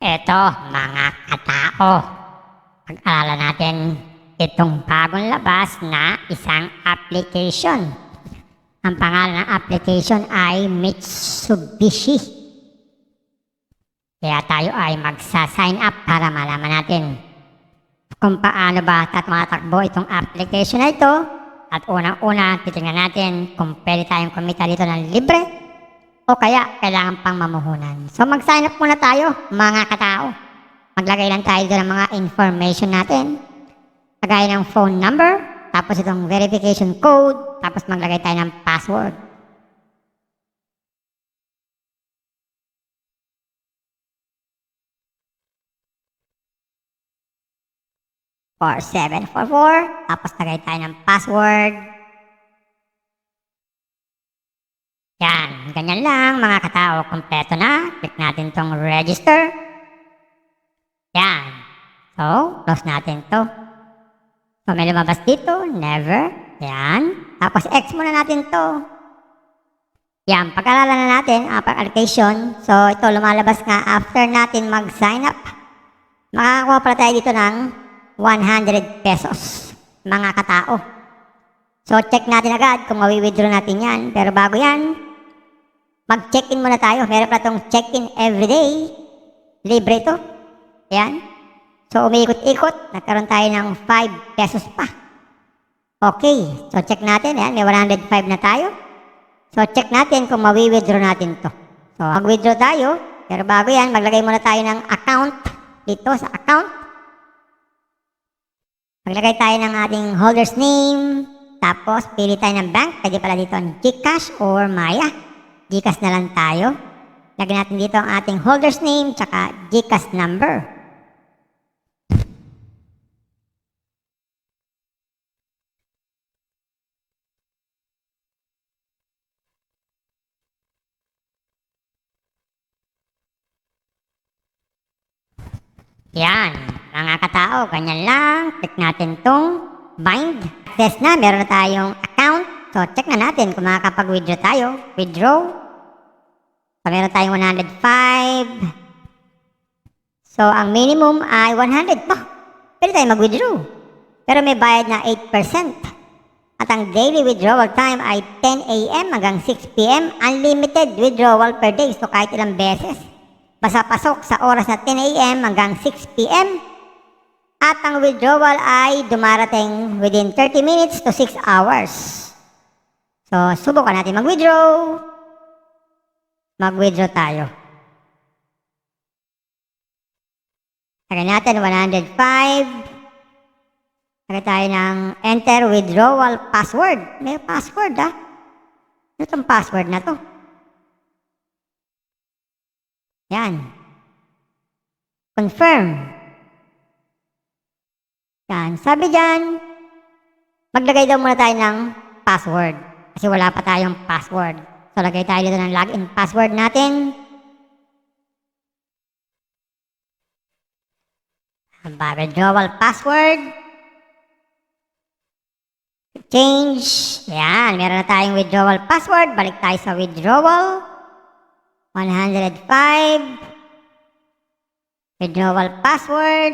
Eto, mga katao, pag-aralan natin itong bagong labas na isang application. Ang pangalan ng application ay Mitsubishi. Kaya tayo ay magsa-sign up para malaman natin kung paano ba tumatakbo itong application na ito. At unang-una, titingnan natin kung pwede tayong kumita dito ng libre o kaya kailangan pang mamuhunan. So mag-sign up muna tayo, mga katao. Maglagay lang tayo dito ng mga information natin. Lagay ng phone number, tapos itong verification code, tapos maglagay tayo ng password. For 744, tapos lagay tayo ng password. Yan, ganyan lang mga katao, kompleto na. Click natin tong register. Yan. So, close natin to. So, may lumabas dito, never. Yan. Tapos, X muna natin to. Yan, pag-aralan na natin ang allocation. So, ito lumalabas nga after natin mag-sign up. Makakakuha pala tayo dito ng 100 pesos, mga katao. So, check natin agad kung mawi-withdraw natin yan. Pero bago yan, mag-check-in muna tayo. Meron pala itong check-in everyday. Libre ito. Yan. So, umiikot-ikot. Nagkaroon tayo ng 5 pesos pa. Okay. So, check natin. Yan. May 105 na tayo. So, check natin kung mawi-withdraw natin to. So, mag-withdraw tayo. Pero bago yan, maglagay muna tayo ng account. Dito sa account. Maglagay tayo ng ating holder's name. Tapos, pili tayo ng bank. Pwede pala dito ang GCash or Maya. GCash na lang tayo. Lagyan natin dito ang ating holder's name tsaka GCash number. Yan, mga katao, ganyan lang. Click natin tong bind. Test na, meron na tayong account. So, check na natin kung makakapag-withdraw tayo. Withdraw. So, meron tayong 105. So, ang minimum ay 100 pa. Pwede tayo mag-withdraw. Pero may bayad na 8%. At ang daily withdrawal time ay 10 a.m. hanggang 6 p.m. Unlimited withdrawal per day. So, kahit ilang beses. Basta pasok sa oras na 10 a.m. hanggang 6 p.m. At ang withdrawal ay dumarating within 30 minutes to 6 hours. So, subukan natin mag-withdraw. Mag-withdraw tayo. Lagyan natin 105. Lagyan tayo ng enter withdrawal password. May password Ano itong password na to? Yan. Confirm. Yan. Sabi dyan, maglagay daw muna tayo ng password. Kasi wala pa tayong password. So, lagay tayo dito ng login password natin. Withdrawal password. Change. Yan. Meron na tayong withdrawal password. Balik tayo sa withdrawal. 105. Withdrawal password.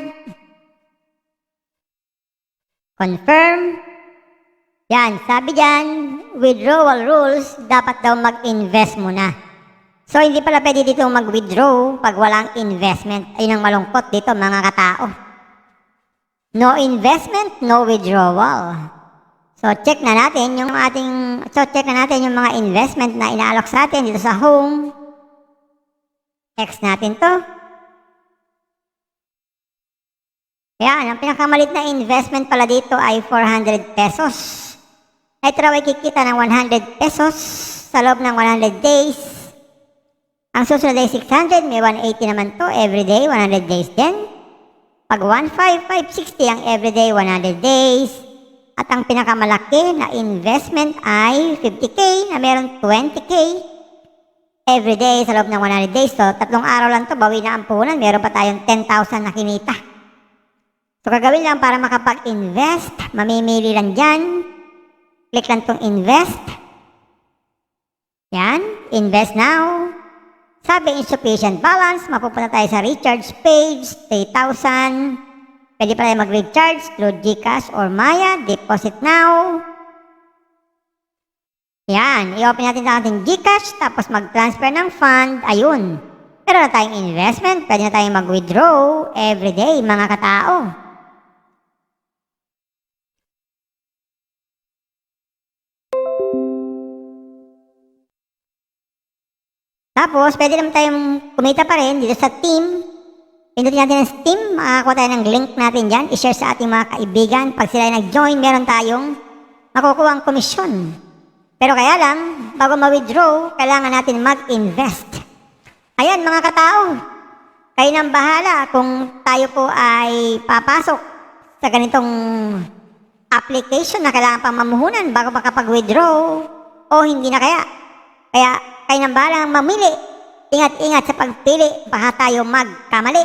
Confirm. Yan, sabi dyan, withdrawal rules, dapat daw mag-invest muna. So, hindi pala pwede dito mag-withdraw pag walang investment. Ayun ang malungkot dito, mga katao. No investment, no withdrawal. So, check na natin yung mga investment na inaalok sa atin dito sa home. X natin to. Yan, ang pinakamalit na investment pala dito ay 400 pesos. Ito raw ay kikita ng 100 pesos sa loob ng 100 days. Ang susunod ay 600, may 180 naman to everyday, 100 days din. Pag 15560 ang everyday, 100 days. At ang pinakamalaki na investment ay 50k na meron 20k. Everyday sa loob ng 100 days. So, 3 araw lang to, bawi na ang puhunan. Meron pa tayong 10,000 na kinita. So, gagawin lang para makapag-invest. Mamimili lang dyan. Click lang tong invest. Yan. Invest now. sabi insufficient balance, mapupunta tayo sa recharge page, 3,000. Pwede pa tayo mag-recharge through GCash or Maya, deposit now. Yan, i-open natin sa ating GCash, tapos mag-transfer ng fund, ayun. Meron na tayong investment, pwede na tayong mag-withdraw everyday, mga katao. Tapos, pwede naman tayong kumita pa rin dito sa team. Pindutin natin ang Steam, makakuha tayo ng link natin dyan, i-share sa ating mga kaibigan. Pag sila ay nag-join, meron tayong makukuha ang komisyon. Pero kaya lang, bago ma-withdraw, kailangan natin mag-invest. Ayan mga katao, kayo nang bahala kung tayo po ay papasok sa ganitong application na kailangan pang mamuhunan bago makapag-withdraw o hindi na kaya. Kaya kayo nang bahala mamili. Ingat-ingat sa pagpili, baka tayo magkamali.